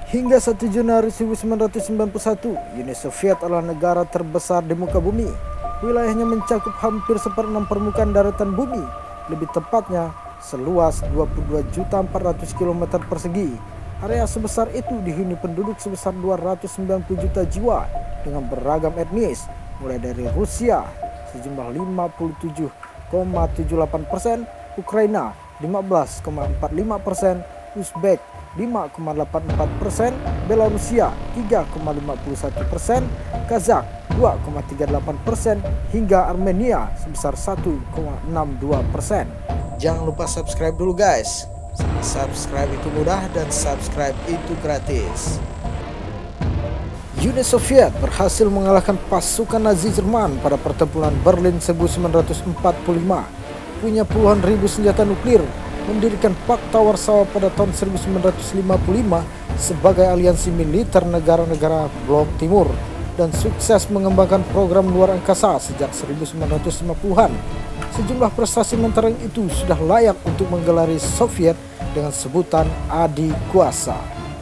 Hingga 1 Januari 1991, Uni Soviet adalah negara terbesar di muka bumi. Wilayahnya mencakup hampir 1/6 permukaan daratan bumi, lebih tepatnya seluas 22.400 km persegi. Area sebesar itu dihuni penduduk sebesar 290 juta jiwa dengan beragam etnis, mulai dari Rusia sejumlah 57,78%, Ukraina 15,45%, Uzbek 5,84%, Belarusia 3,51%, Kazakh 2,38%, hingga Armenia sebesar 1,62%. Jangan lupa subscribe dulu guys. Subscribe itu mudah dan subscribe itu gratis. Uni Soviet berhasil mengalahkan pasukan Nazi Jerman pada pertempuran Berlin 1945, punya puluhan ribu senjata nuklir, mendirikan Pakta Warsawa pada tahun 1955 sebagai aliansi militer negara-negara Blok Timur, dan sukses mengembangkan program luar angkasa sejak 1950-an. Sejumlah prestasi mentereng itu sudah layak untuk menggelari Soviet dengan sebutan adikuasa.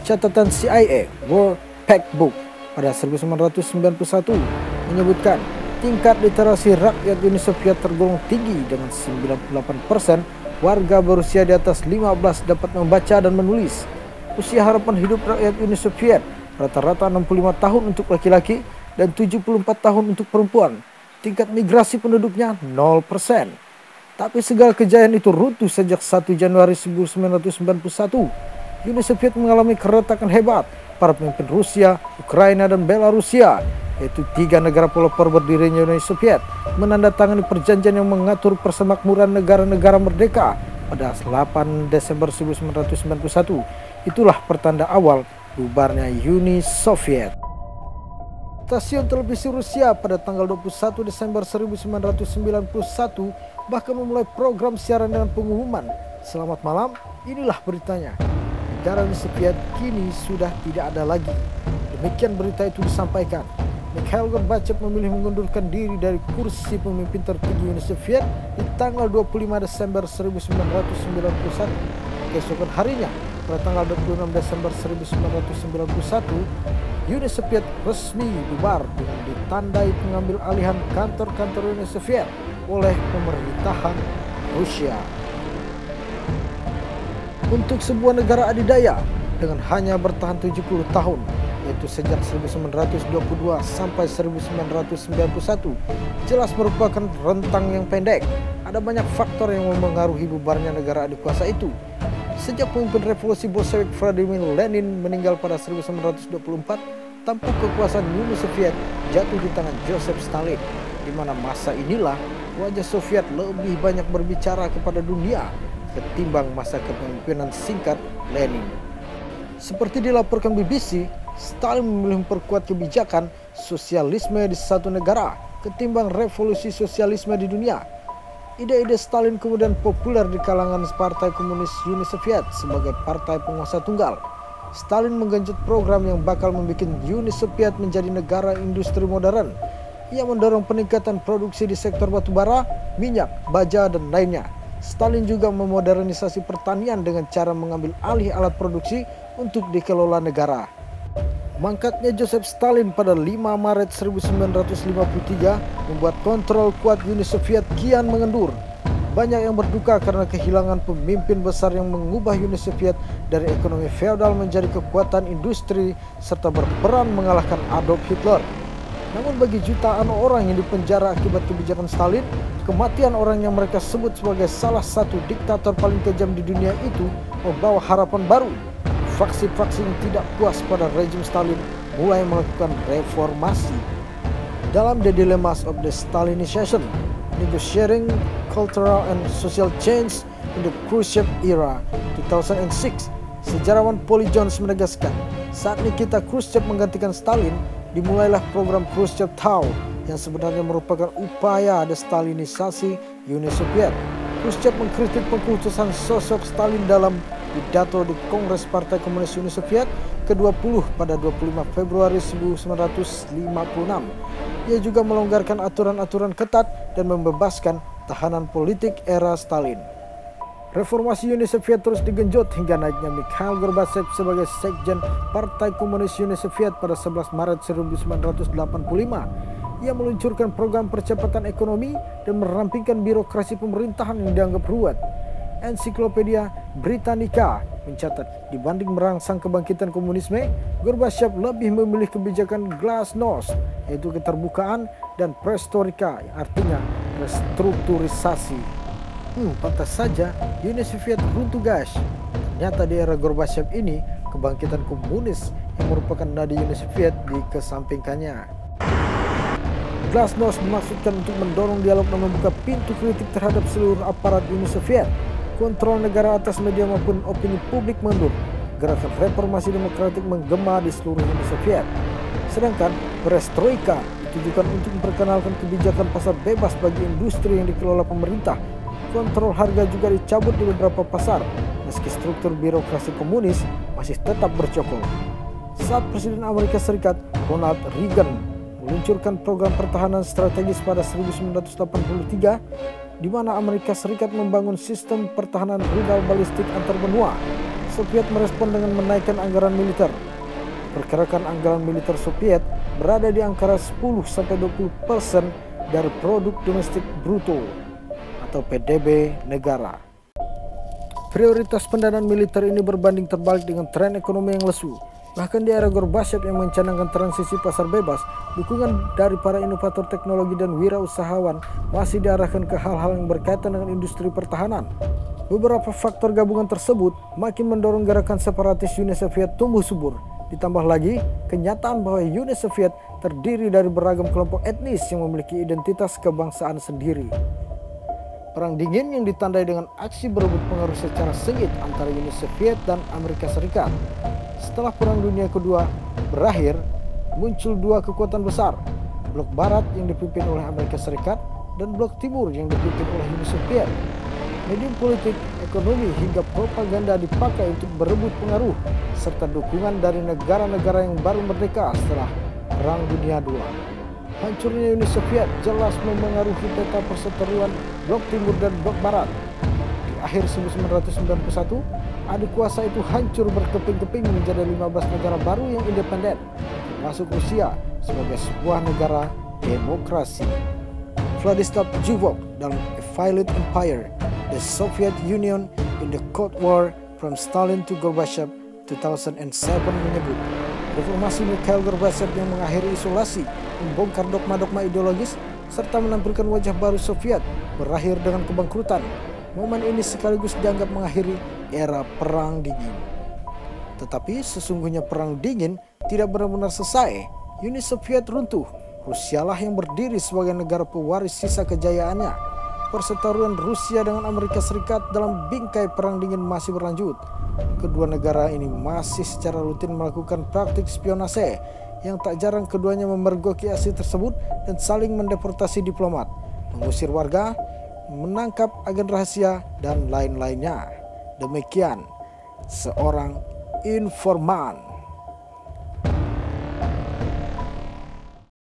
Catatan CIA World Factbook pada 1991 menyebutkan tingkat literasi rakyat Uni Soviet tergolong tinggi dengan 98% warga berusia di atas 15 dapat membaca dan menulis. Usia harapan hidup rakyat Uni Soviet rata-rata 65 tahun untuk laki-laki dan 74 tahun untuk perempuan. Tingkat migrasi penduduknya 0%. Tapi segala kejayaan itu runtuh sejak 1 Januari 1991. Uni Soviet mengalami keretakan hebat. Para pemimpin Rusia, Ukraina, dan Belarusia, yaitu 3 negara pelopor berdirinya Uni Soviet, menandatangani perjanjian yang mengatur persemakmuran negara-negara merdeka pada 8 Desember 1991. Itulah pertanda awal bubarnya Uni Soviet. Stasiun televisi Rusia pada tanggal 21 Desember 1991 bahkan memulai program siaran dengan pengumuman, "Selamat malam, inilah beritanya. Negara Uni Soviet kini sudah tidak ada lagi." Demikian berita itu disampaikan. Mikhail Gorbachev memilih mengundurkan diri dari kursi pemimpin tertinggi Uni Soviet di tanggal 25 Desember 1991. Keesokan harinya, pada tanggal 26 Desember 1991, Uni Soviet resmi bubar dengan ditandai pengambil alihan kantor-kantor Uni Soviet oleh pemerintahan Rusia. Untuk sebuah negara adidaya dengan hanya bertahan 70 tahun, yaitu sejak 1922 sampai 1991, jelas merupakan rentang yang pendek. Ada banyak faktor yang memengaruhi bubarnya negara adikuasa itu. Sejak pemimpin revolusi Bolshevik Vladimir Lenin meninggal pada 1924, tampuk kekuasaan Uni Soviet jatuh di tangan Joseph Stalin, di mana masa inilah wajah Soviet lebih banyak berbicara kepada dunia ketimbang masa kepemimpinan singkat Lenin. Seperti dilaporkan BBC, Stalin memilih memperkuat kebijakan sosialisme di satu negara ketimbang revolusi sosialisme di dunia. Ide-ide Stalin kemudian populer di kalangan Partai Komunis Uni Soviet sebagai partai penguasa tunggal. Stalin menggenjot program yang bakal membuat Uni Soviet menjadi negara industri modern. Ia mendorong peningkatan produksi di sektor batubara, minyak, baja, dan lainnya. Stalin juga memodernisasi pertanian dengan cara mengambil alih alat produksi untuk dikelola negara. Mangkatnya Joseph Stalin pada 5 Maret 1953 membuat kontrol kuat Uni Soviet kian mengendur. Banyak yang berduka karena kehilangan pemimpin besar yang mengubah Uni Soviet dari ekonomi feodal menjadi kekuatan industri serta berperan mengalahkan Adolf Hitler. Namun bagi jutaan orang yang dipenjara akibat kebijakan Stalin, kematian orang yang mereka sebut sebagai salah satu diktator paling kejam di dunia itu membawa harapan baru. Faksi-faksi yang tidak puas pada rejim Stalin mulai melakukan reformasi. Dalam The Dilemmas of the Stalinization, Negotiating Cultural and Social Change in the Khrushchev Era 2006, sejarawan Polly Jones menegaskan, saat Nikita Khrushchev menggantikan Stalin, dimulailah program Khrushchev Thaw yang sebenarnya merupakan upaya destalinisasi Uni Soviet. Khrushchev mengkritik pengkultusan sosok Stalin dalam pidato di Kongres Partai Komunis Uni Soviet ke-20 pada 25 Februari 1956. Ia juga melonggarkan aturan-aturan ketat dan membebaskan tahanan politik era Stalin. Reformasi Uni Soviet terus digenjot hingga naiknya Mikhail Gorbachev sebagai Sekjen Partai Komunis Uni Soviet pada 11 Maret 1985. Ia meluncurkan program percepatan ekonomi dan merampingkan birokrasi pemerintahan yang dianggap ruwet. Ensiklopedia Britannica mencatat dibanding merangsang kebangkitan komunisme, Gorbachev lebih memilih kebijakan glasnost, yaitu keterbukaan, dan perestroika, artinya restrukturisasi. Pantas saja Uni Soviet runtuh guys. Ternyata di era Gorbachev ini kebangkitan komunis yang merupakan nadi Uni Soviet dikesampingkannya. Glasnost dimaksudkan untuk mendorong dialog dan membuka pintu kritik terhadap seluruh aparat Uni Soviet. Kontrol negara atas media maupun opini publik mundur. Gerakan reformasi demokratik menggema di seluruh Uni Soviet. Sedangkan perestroika ditujukan untuk memperkenalkan kebijakan pasar bebas bagi industri yang dikelola pemerintah. Kontrol harga juga dicabut di beberapa pasar, meski struktur birokrasi komunis masih tetap bercokol. Saat Presiden Amerika Serikat Ronald Reagan meluncurkan program pertahanan strategis pada 1983, di mana Amerika Serikat membangun sistem pertahanan rudal balistik antar benua, Soviet merespon dengan menaikkan anggaran militer. Perkirakan anggaran militer Soviet berada di antara 10-20% dari produk domestik bruto atau PDB negara. Prioritas pendanaan militer ini berbanding terbalik dengan tren ekonomi yang lesu. Bahkan di era Gorbachev yang mencanangkan transisi pasar bebas, dukungan dari para inovator teknologi dan wirausahawan masih diarahkan ke hal-hal yang berkaitan dengan industri pertahanan. Beberapa faktor gabungan tersebut makin mendorong gerakan separatis Uni Soviet tumbuh subur. Ditambah lagi kenyataan bahwa Uni Soviet terdiri dari beragam kelompok etnis yang memiliki identitas kebangsaan sendiri. Perang dingin yang ditandai dengan aksi berebut pengaruh secara sengit antara Uni Soviet dan Amerika Serikat. Setelah Perang Dunia Kedua berakhir, muncul dua kekuatan besar, Blok Barat yang dipimpin oleh Amerika Serikat dan Blok Timur yang dipimpin oleh Uni Soviet. Medium politik, ekonomi, hingga propaganda dipakai untuk berebut pengaruh serta dukungan dari negara-negara yang baru merdeka setelah Perang Dunia II. Hancurnya Uni Soviet jelas memengaruhi peta perseteruan Blok Timur dan Blok Barat. Di akhir 1991, adik kuasa itu hancur berkeping-keping menjadi 15 negara baru yang independen, termasuk Rusia sebagai sebuah negara demokrasi. Vladislav Zhivkov dalam A Failed Empire, The Soviet Union in the Cold War from Stalin to Gorbachev 2007 menyebut, reformasi Mikhail Gorbachev yang mengakhiri isolasi, membongkar dogma-dogma ideologis, serta menampilkan wajah baru Soviet berakhir dengan kebangkrutan. Momen ini sekaligus dianggap mengakhiri era Perang Dingin. Tetapi sesungguhnya Perang Dingin tidak benar-benar selesai. Uni Soviet runtuh. Rusialah yang berdiri sebagai negara pewaris sisa kejayaannya. Perseteruan Rusia dengan Amerika Serikat dalam bingkai Perang Dingin masih berlanjut. Kedua negara ini masih secara rutin melakukan praktik spionase, yang tak jarang keduanya memergoki aksi tersebut dan saling mendeportasi diplomat, mengusir warga, menangkap agen rahasia, dan lain-lainnya. Demikian seorang informan.